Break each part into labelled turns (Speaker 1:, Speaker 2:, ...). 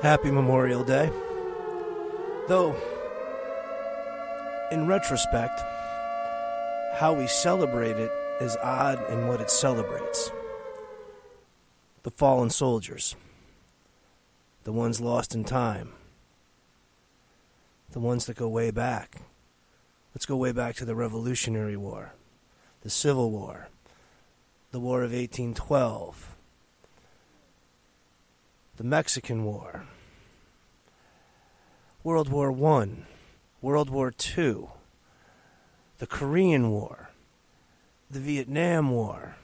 Speaker 1: Happy Memorial Day. Though, in retrospect, how we celebrate it is odd in what it celebrates. The fallen soldiers. The ones lost in time. The ones that go way back. Let's go way back to the Revolutionary War, the Civil War, the War of 1812, the Mexican War, World War I, World War II, the Korean War, the Vietnam War.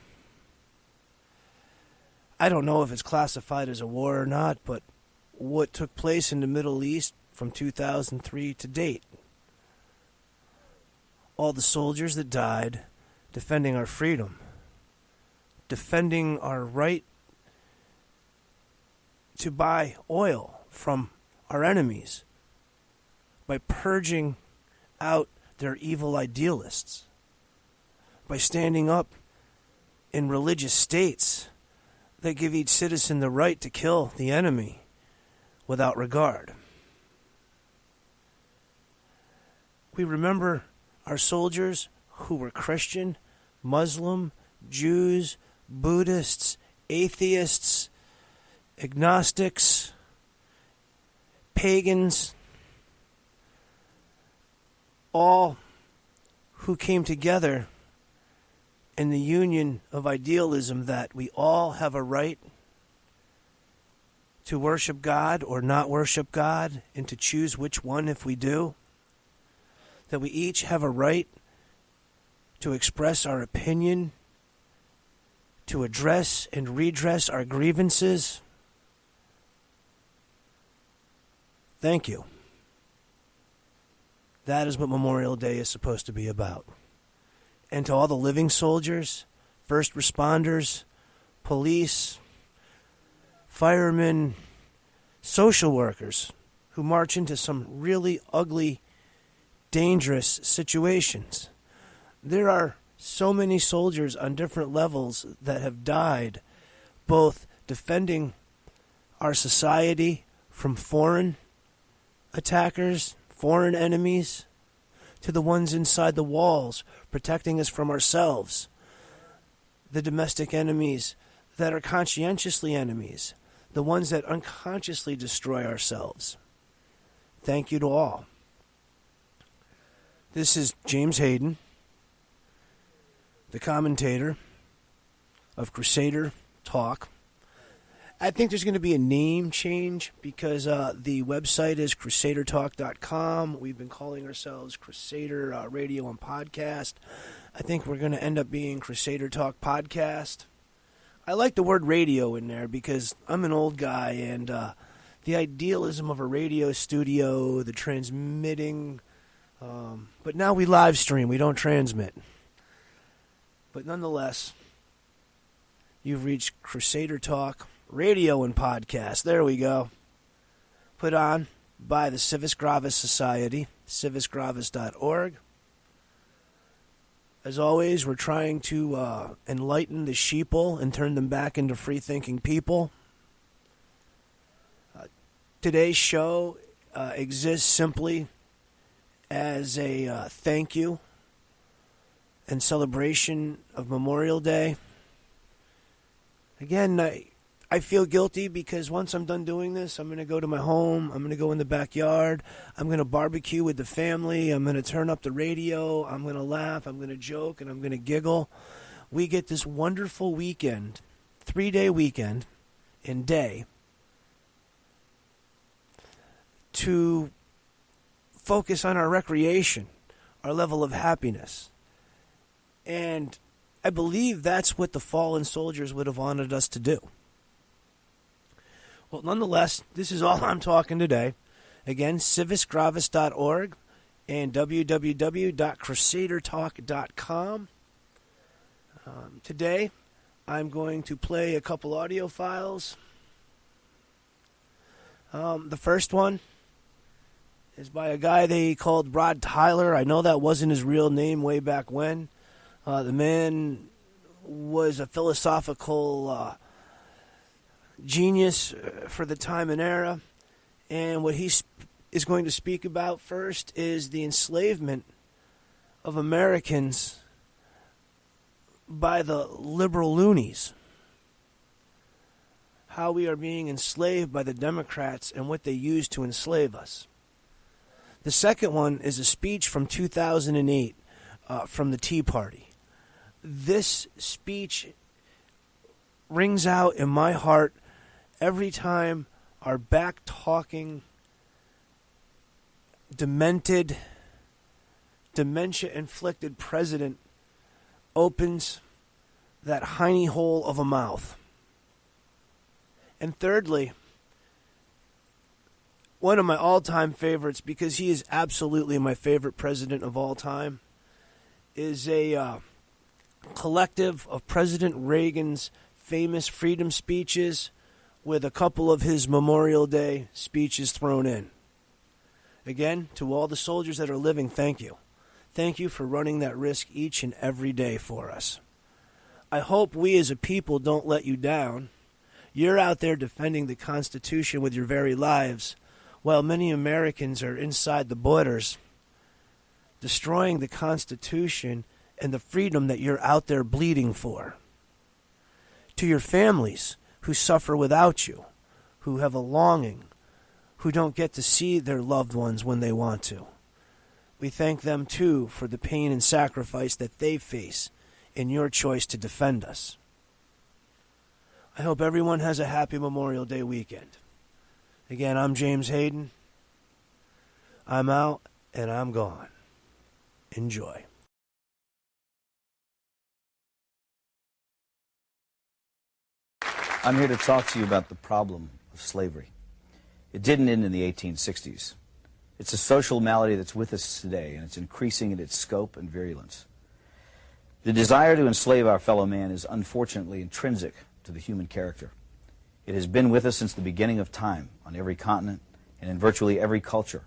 Speaker 1: I don't know if it's classified as a war or not, but what took place in the Middle East from 2003 to date. All the soldiers that died defending our freedom, defending our right to buy oil from our enemies by purging out their evil idealists, by standing up in religious states that give each citizen the right to kill the enemy without regard. We remember our soldiers who were Christian, Muslim, Jews, Buddhists, atheists, agnostics, pagans, all who came together in the union of idealism that we all have a right to worship God or not worship God, and to choose which one if we do. That we each have a right to express our opinion, to address and redress our grievances. Thank you. That is what Memorial Day is supposed to be about. And to all the living soldiers, first responders, police, firemen, social workers who march into some really ugly, dangerous situations. There are so many soldiers on different levels that have died, both defending our society from foreign attackers, foreign enemies, to the ones inside the walls protecting us from ourselves, the domestic enemies that are conscientiously enemies, the ones that unconsciously destroy ourselves. Thank you to all. This is James Hayden, the commentator of Crusader Talk. I think there's going to be a name change because the website is crusadertalk.com. We've been calling ourselves Crusader Radio and Podcast. I think we're going to end up being Crusader Talk Podcast. I like the word radio in there because I'm an old guy, and the idealism of a radio studio, the transmitting, but now we live stream, we don't transmit. But nonetheless, you've reached Crusader Talk Radio and Podcast. There we go. Put on by the Civis Gravis Society, civisgravis.org. As always, we're trying to enlighten the sheeple and turn them back into free-thinking people. Today's show exists simply as a thank you and celebration of Memorial Day Again, I feel guilty because once I'm done doing this, I'm going to go to my home. I'm going to go in the backyard. I'm going to barbecue with the family. I'm going to turn up the radio. I'm going to laugh. I'm going to joke, and I'm going to giggle. We get this wonderful weekend, 3-day weekend and day to focus on our recreation, our level of happiness. And I believe that's what the fallen soldiers would have wanted us to do. Well, nonetheless, this is all I'm talking today. Again, civisgravis.org and www.crusadertalk.com. Today, I'm going to play a couple audio files. The first one is by a guy they called Rod Tyler. I know that wasn't his real name way back when. The man was a philosophical genius for the time and era. And what he is going to speak about first is the enslavement of Americans by the liberal loonies. How we are being enslaved by the Democrats and what they use to enslave us. The second one is a speech from 2008 from the Tea Party. This speech rings out in my heart every time our back-talking, demented, dementia-inflicted president opens that hiney hole of a mouth. And thirdly, one of my all-time favorites, because he is absolutely my favorite president of all time, is a collective of President Reagan's famous freedom speeches with a couple of his Memorial Day speeches thrown in. Again, to all the soldiers that are living, thank you. Thank you for running that risk each and every day for us. I hope we as a people don't let you down. You're out there defending the Constitution with your very lives, while many Americans are inside the borders, destroying the Constitution and the freedom that you're out there bleeding for. To your families who suffer without you, who have a longing, who don't get to see their loved ones when they want to. We thank them, too, for the pain and sacrifice that they face in your choice to defend us. I hope everyone has a happy Memorial Day weekend. Again, I'm James Hayden. I'm out, and I'm gone. Enjoy.
Speaker 2: I'm here to talk to you about the problem of slavery. It didn't end in the 1860s. It's a social malady that's with us today, and it's increasing in its scope and virulence. The desire to enslave our fellow man is unfortunately intrinsic to the human character. It has been with us since the beginning of time, on every continent and in virtually every culture,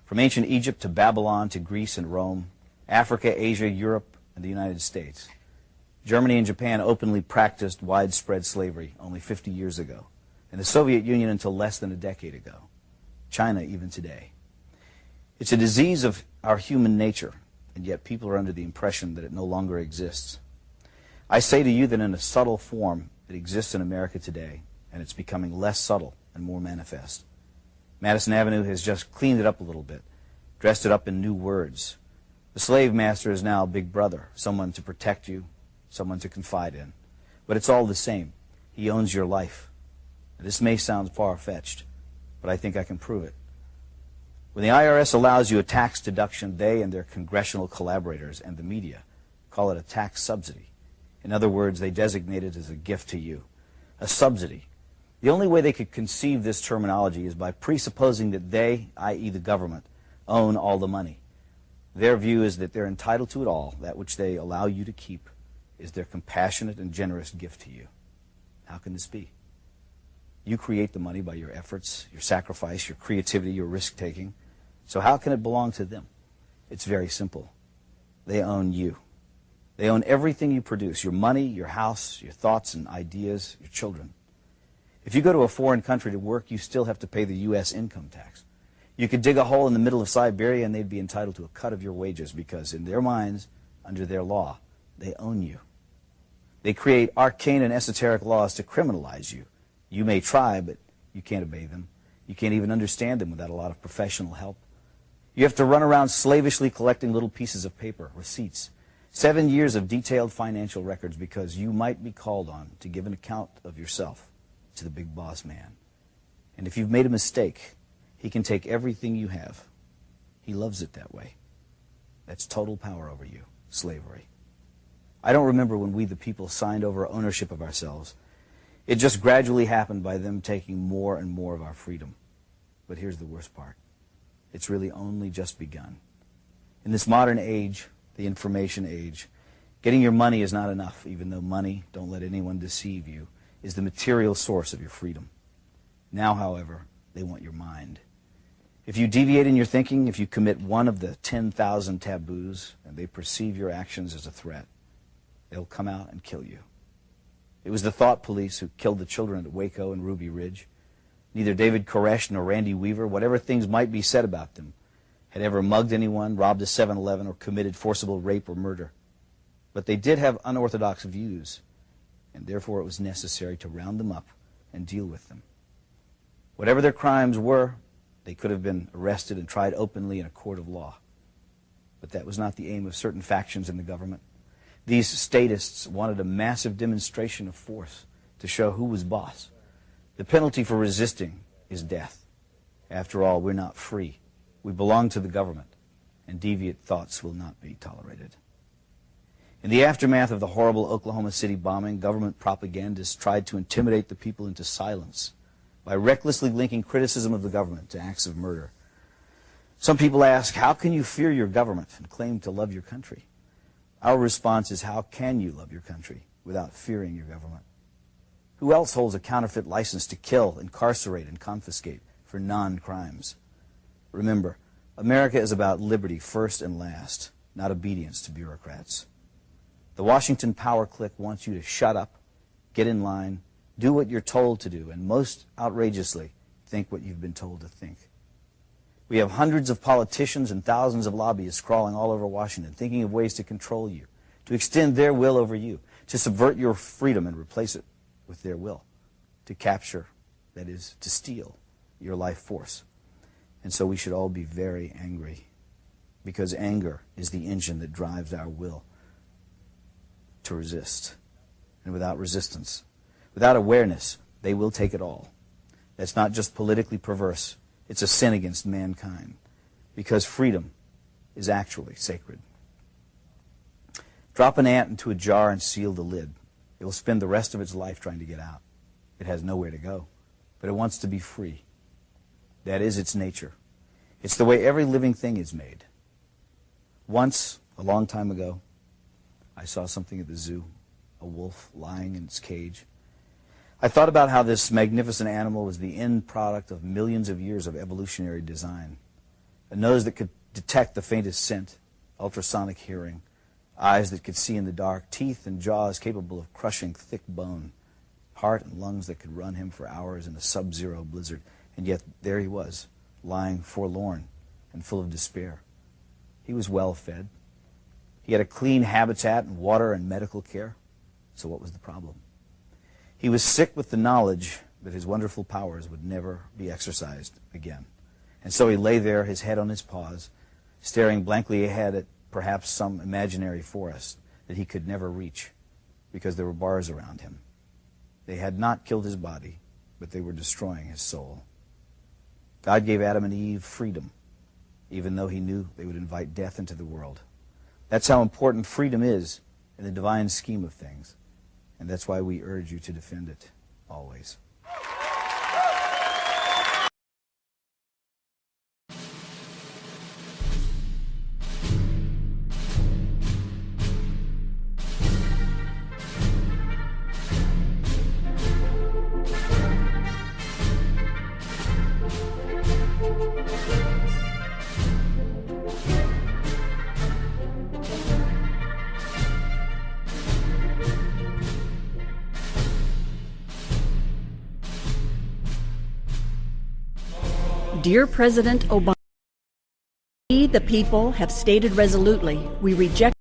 Speaker 2: from ancient Egypt to Babylon to Greece and Rome, Africa, Asia, Europe, and the United States. Germany and Japan openly practiced widespread slavery only 50 years ago, and the Soviet Union until less than a decade ago. China even today. It's a disease of our human nature, and yet people are under the impression that it no longer exists. I say to you that in a subtle form it exists in America today, and it's becoming less subtle and more manifest. Madison Avenue has just cleaned it up a little bit, dressed it up in new words. The slave master is now Big Brother, someone to protect you, someone to confide in. But it's all the same. He owns your life. This may sound far-fetched, but I think I can prove it. When the IRS allows you a tax deduction, they and their congressional collaborators and the media call it a tax subsidy. In other words, they designate it as a gift to you, a subsidy. The only way they could conceive this terminology is by presupposing that they, i.e. the government, own all the money. Their view is that they're entitled to it all. That which they allow you to keep is their compassionate and generous gift to you. How can this be? You create the money by your efforts, your sacrifice, your creativity, your risk-taking. So how can it belong to them? It's very simple. They own you. They own everything you produce, your money, your house, your thoughts and ideas, your children. If you go to a foreign country to work, you still have to pay the U.S. income tax. You could dig a hole in the middle of Siberia and they'd be entitled to a cut of your wages because in their minds, under their law, they own you. They create arcane and esoteric laws to criminalize you. You may try, but you can't obey them. You can't even understand them without a lot of professional help. You have to run around slavishly collecting little pieces of paper, receipts, 7 years of detailed financial records because you might be called on to give an account of yourself to the big boss man. And if you've made a mistake, he can take everything you have. He loves it that way. That's total power over you, slavery. I don't remember when we, the people, signed over ownership of ourselves. It just gradually happened by them taking more and more of our freedom. But here's the worst part. It's really only just begun. In this modern age, the information age, getting your money is not enough, even though money, don't let anyone deceive you, is the material source of your freedom. Now, however, they want your mind. If you deviate in your thinking, if you commit one of the 10,000 taboos, and they perceive your actions as a threat, they'll come out and kill you. It was the thought police who killed the children at Waco and Ruby Ridge. Neither David Koresh nor Randy Weaver, whatever things might be said about them, had ever mugged anyone, robbed a 7-Eleven, or committed forcible rape or murder. But they did have unorthodox views, and therefore it was necessary to round them up and deal with them. Whatever their crimes were, they could have been arrested and tried openly in a court of law. But that was not the aim of certain factions in the government. These statists wanted a massive demonstration of force to show who was boss. The penalty for resisting is death. After all, we're not free. We belong to the government, and deviant thoughts will not be tolerated. In the aftermath of the horrible Oklahoma City bombing, government propagandists tried to intimidate the people into silence by recklessly linking criticism of the government to acts of murder. Some people ask, how can you fear your government and claim to love your country? Our response is, how can you love your country without fearing your government? Who else holds a counterfeit license to kill, incarcerate, and confiscate for non-crimes? Remember, America is about liberty first and last, not obedience to bureaucrats. The Washington power clique wants you to shut up, get in line, do what you're told to do, and most outrageously, think what you've been told to think. We have hundreds of politicians and thousands of lobbyists crawling all over Washington, thinking of ways to control you, to extend their will over you, to subvert your freedom and replace it with their will, to capture, that is, to steal your life force. And so we should all be very angry, because anger is the engine that drives our will to resist. And without resistance, without awareness, they will take it all. That's not just politically perverse. It's a sin against mankind, because freedom is actually sacred. Drop an ant into a jar and seal the lid. It will spend the rest of its life trying to get out. It has nowhere to go, but it wants to be free. That is its nature. It's the way every living thing is made. Once, a long time ago, I saw something at the zoo, a wolf lying in its cage. I thought about how this magnificent animal was the end product of millions of years of evolutionary design. A nose that could detect the faintest scent, ultrasonic hearing, eyes that could see in the dark, teeth and jaws capable of crushing thick bone, heart and lungs that could run him for hours in a sub-zero blizzard. And yet there he was, lying forlorn and full of despair. He was well fed. He had a clean habitat and water and medical care. So what was the problem? He was sick with the knowledge that his wonderful powers would never be exercised again. And so he lay there, his head on his paws, staring blankly ahead at perhaps some imaginary forest that he could never reach because there were bars around him. They had not killed his body, but they were destroying his soul. God gave Adam and Eve freedom, even though he knew they would invite death into the world. That's how important freedom is in the divine scheme of things. And that's why we urge you to defend it always.
Speaker 3: Dear President Obama, we, the people, have stated resolutely we reject